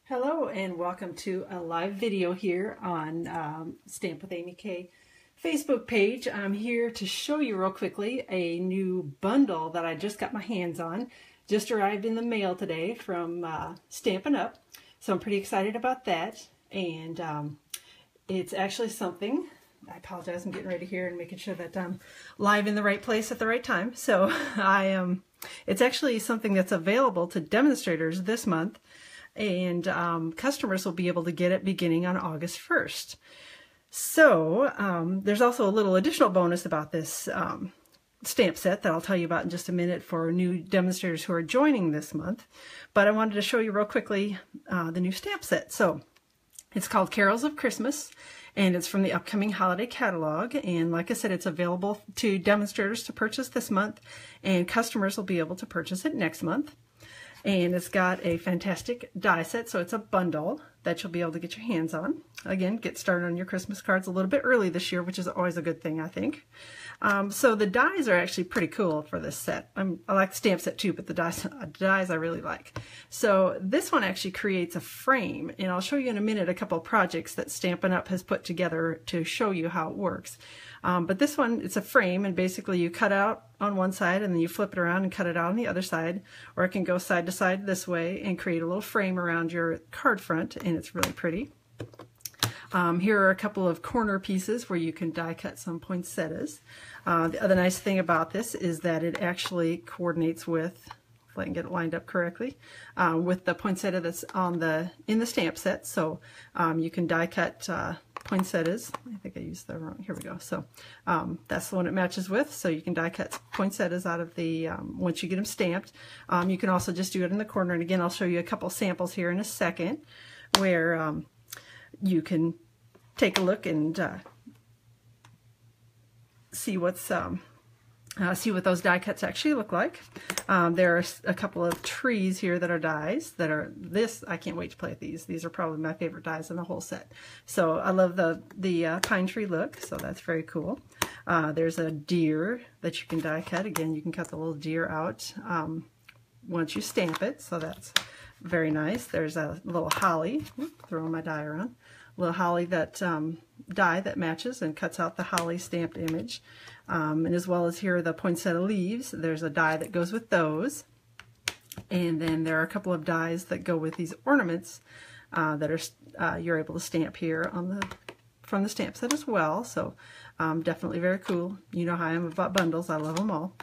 Hello and welcome to a live video here on Stamp with Amy K Facebook page. I'm here to show you real quickly a new bundle that I just got my hands on. Just arrived in the mail today from Stampin Up. So I'm pretty excited about that. And it's actually something, I apologize, I'm getting ready here and making sure that I'm live in the right place at the right time. So it's actually something that's available to demonstrators this month. And customers will be able to get it beginning on August 1st. So there's also a little additional bonus about this stamp set that I'll tell you about in just a minute for new demonstrators who are joining this month. But I wanted to show you real quickly the new stamp set. So it's called Carols of Christmas, and it's from the upcoming holiday catalog. And like I said, it's available to demonstrators to purchase this month, and customers will be able to purchase it next month. And it's got a fantastic die set, so it's a bundle that you'll be able to get your hands on. Again, get started on your Christmas cards a little bit early this year, which is always a good thing, I think. So the dies are actually pretty cool for this set. I like the stamp set too, but the dies I really like. So this one actually creates a frame, and I'll show you in a minute a couple of projects that Stampin' Up! Has put together to show you how it works. But this one, it's a frame, and basically you cut out on one side and then you flip it around and cut it out on the other side, or it can go side to side this way and create a little frame around your card front, and it's really pretty. Here are a couple of corner pieces where you can die cut some poinsettias. The other nice thing about this is that it actually coordinates with, if I can get it lined up correctly, with the poinsettia that's in the stamp set. So you can die cut poinsettias. I think I used the wrong, here we go. So that's the one it matches with. So you can die cut poinsettias out of the, once you get them stamped. You can also just do it in the corner. And again, I'll show you a couple samples here in a second where you can take a look and see what those die cuts actually look like. There are a couple of trees here that are dies that are I can't wait to play with these. These are probably my favorite dies in the whole set. So I love the pine tree look, so that's very cool. There's a deer that you can die cut. Again, you can cut the little deer out once you stamp it, so that's very nice. There's a little holly, throwing my die around, little holly that die that matches and cuts out the holly stamped image. And as well as here are the poinsettia leaves. There's a die that goes with those. And then there are a couple of dies that go with these ornaments that are you're able to stamp here from the stamp set as well. So definitely very cool. You know how I am about bundles. I love them all.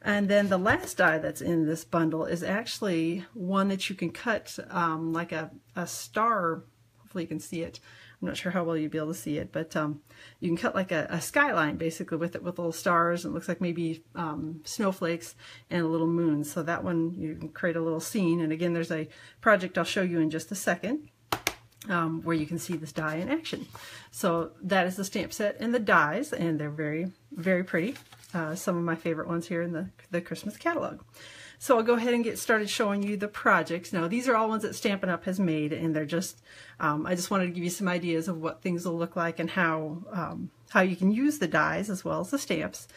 And then the last die that's in this bundle is actually one that you can cut like a star. Hopefully you can see it. I'm not sure how well you'll be able to see it, but you can cut like a skyline basically with it, with little stars, and it looks like maybe snowflakes and a little moon. So that one you can create a little scene. And again, there's a project I'll show you in just a second where you can see this die in action. So that is the stamp set and the dies, and they're very, very pretty. Some of my favorite ones here in the Christmas catalog. So I'll go ahead and get started showing you the projects. Now these are all ones that Stampin' Up! Has made, and they're just, I just wanted to give you some ideas of what things will look like and how you can use the dies as well as the stamps.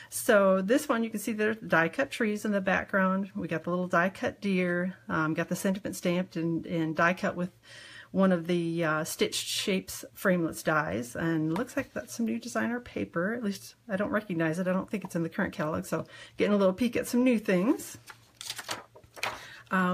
So this one, you can see there's die cut trees in the background. We got the little die cut deer, got the sentiment stamped and die cut with one of the stitched shapes framelits dies, and looks like that's some new designer paper. At least I don't recognize it. I don't think it's in the current catalog, so getting a little peek at some new things.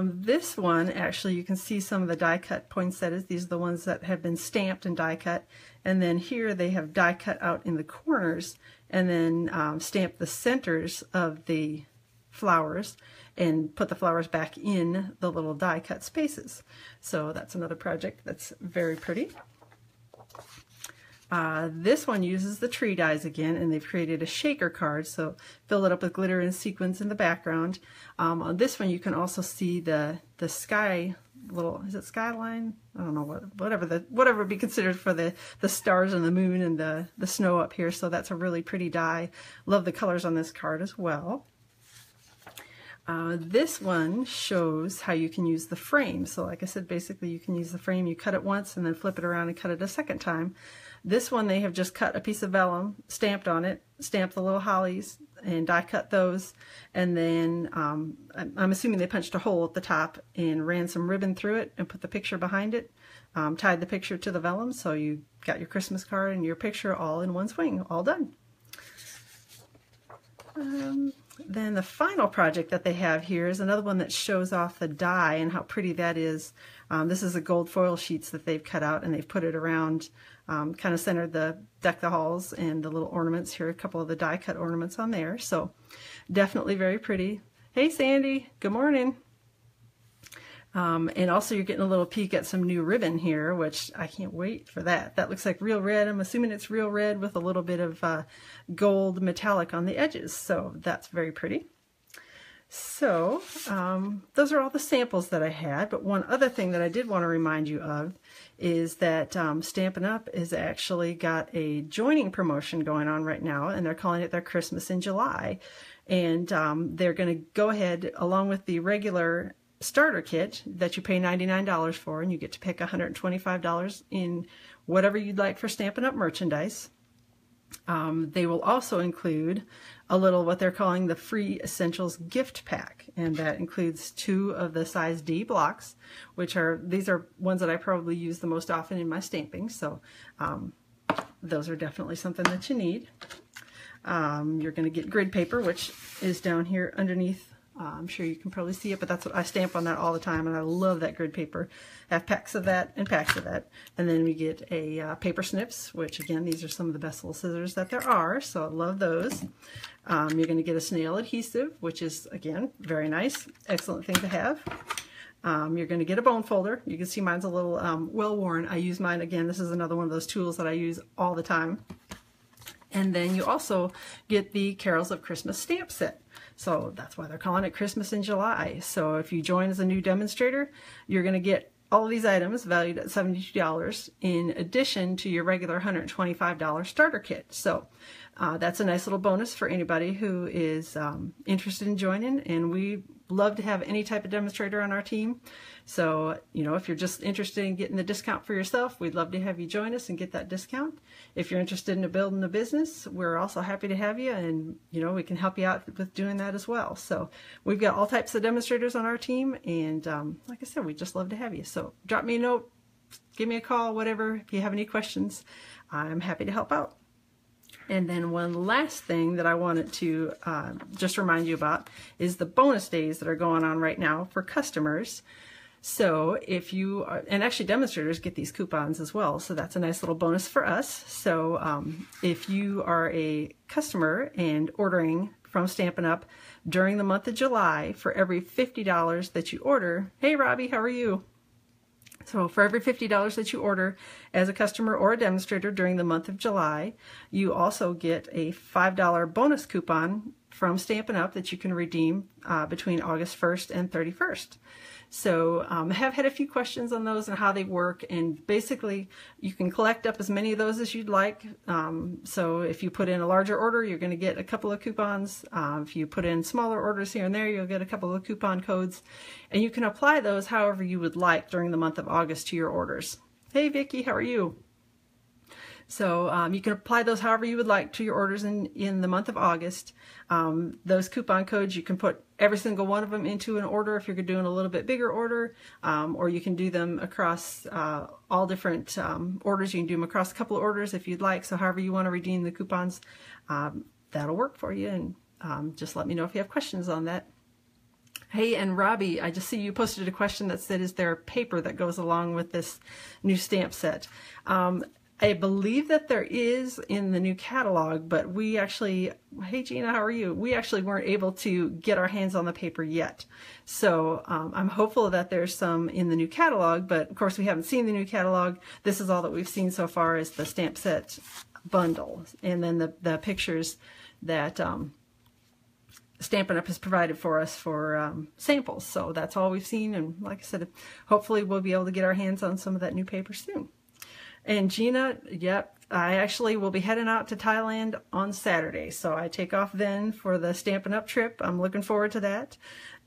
This one, actually, you can see some of the die cut poinsettias. These are the ones that have been stamped and die cut, and then here they have die cut out in the corners and then stamped the centers of the flowers and put the flowers back in the little die cut spaces. So that's another project that's very pretty. This one uses the tree dies again, and they've created a shaker card, so fill it up with glitter and sequins in the background. On this one you can also see the sky little, is it skyline? I don't know, whatever would be considered for the stars and the moon and the snow up here. So that's a really pretty die. Love the colors on this card as well. This one shows how you can use the frame. So like I said, basically you can use the frame, you cut it once and then flip it around and cut it a second time. This one they have just cut a piece of vellum, stamped on it, stamped the little hollies and die cut those. And then I'm assuming they punched a hole at the top and ran some ribbon through it and put the picture behind it, tied the picture to the vellum, so you got your Christmas card and your picture all in one swing, all done. Then the final project that they have here is another one that shows off the die and how pretty that is. This is a gold foil sheets that they've cut out, and they've put it around, kind of centered the deck the halls and the little ornaments here, a couple of the die cut ornaments on there. So definitely very pretty. Hey Sandy, good morning. And also you're getting a little peek at some new ribbon here, which I can't wait for that. That looks like real red. I'm assuming it's real red with a little bit of gold metallic on the edges. So that's very pretty. So those are all the samples that I had. But one other thing that I did want to remind you of is that Stampin' Up! Has actually got a joining promotion going on right now, and they're calling it their Christmas in July. And they're going to go ahead, along with the regular starter kit that you pay $99 for, and you get to pick $125 in whatever you'd like for Stampin' Up! Merchandise. They will also include a little what they're calling the Free Essentials gift pack, and that includes 2 of the size D blocks, these are ones that I probably use the most often in my stamping, so those are definitely something that you need. You're going to get grid paper, which is down here underneath. I'm sure you can probably see it, but that's what I stamp on that all the time, and I love that grid paper. I have packs of that and packs of that. And then we get a paper snips, which again, these are some of the best little scissors that there are, so I love those. You're going to get a snail adhesive, which is, again, very nice. Excellent thing to have. You're going to get a bone folder. You can see mine's a little well worn. I use mine, again, this is another one of those tools that I use all the time. And then you also get the Carols of Christmas stamp set. So that's why they're calling it Christmas in July. So if you join as a new demonstrator, you're going to get all of these items valued at $72 in addition to your regular $125 starter kit. So that's a nice little bonus for anybody who is interested in joining, and we love to have any type of demonstrator on our team. So, you know, if you're just interested in getting the discount for yourself, we'd love to have you join us and get that discount. If you're interested in building a business, we're also happy to have you, and, you know, we can help you out with doing that as well. So we've got all types of demonstrators on our team, and like I said, we'd just love to have you. So drop me a note, give me a call, whatever. If you have any questions, I'm happy to help out. And then one last thing that I wanted to just remind you about is the bonus days that are going on right now for customers. So if you are, and actually demonstrators get these coupons as well, so that's a nice little bonus for us. So if you are a customer and ordering from Stampin' Up! During the month of July, for every $50 that you order, hey Robbie, how are you? So for every $50 that you order as a customer or a demonstrator during the month of July, you also get a $5 bonus coupon from Stampin' Up! That you can redeem between August 1st and 31st. So I have had a few questions on those and how they work, and basically you can collect up as many of those as you'd like. So if you put in a larger order, you're going to get a couple of coupons. If you put in smaller orders here and there, you'll get a couple of coupon codes, and you can apply those however you would like during the month of August to your orders. Hey Vicki, how are you? So you can apply those however you would like to your orders in the month of August. Those coupon codes, you can put every single one of them into an order if you're doing a little bit bigger order, or you can do them across all different orders. You can do them across a couple of orders if you'd like. So however you want to redeem the coupons, that'll work for you. And just let me know if you have questions on that. Hey, and Robbie, I just see you posted a question that said, is there paper that goes along with this new stamp set? I believe that there is in the new catalog, but we actually, hey Gina, how are you? We actually weren't able to get our hands on the paper yet. So I'm hopeful that there's some in the new catalog, but of course we haven't seen the new catalog. This is all that we've seen so far is the stamp set bundle, and then the pictures that Stampin' Up! Has provided for us for samples. So that's all we've seen, and like I said, hopefully we'll be able to get our hands on some of that new paper soon. And Gina, yep, I actually will be heading out to Thailand on Saturday. So I take off then for the Stampin' Up! Trip. I'm looking forward to that.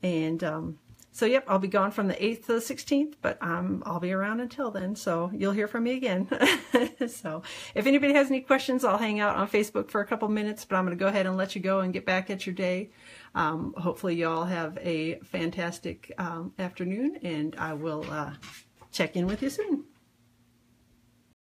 And So yep, I'll be gone from the 8th to the 16th, but I'll be around until then, so you'll hear from me again. So if anybody has any questions, I'll hang out on Facebook for a couple minutes, but I'm going to go ahead and let you go and get back at your day. Hopefully you all have a fantastic afternoon, and I will check in with you soon.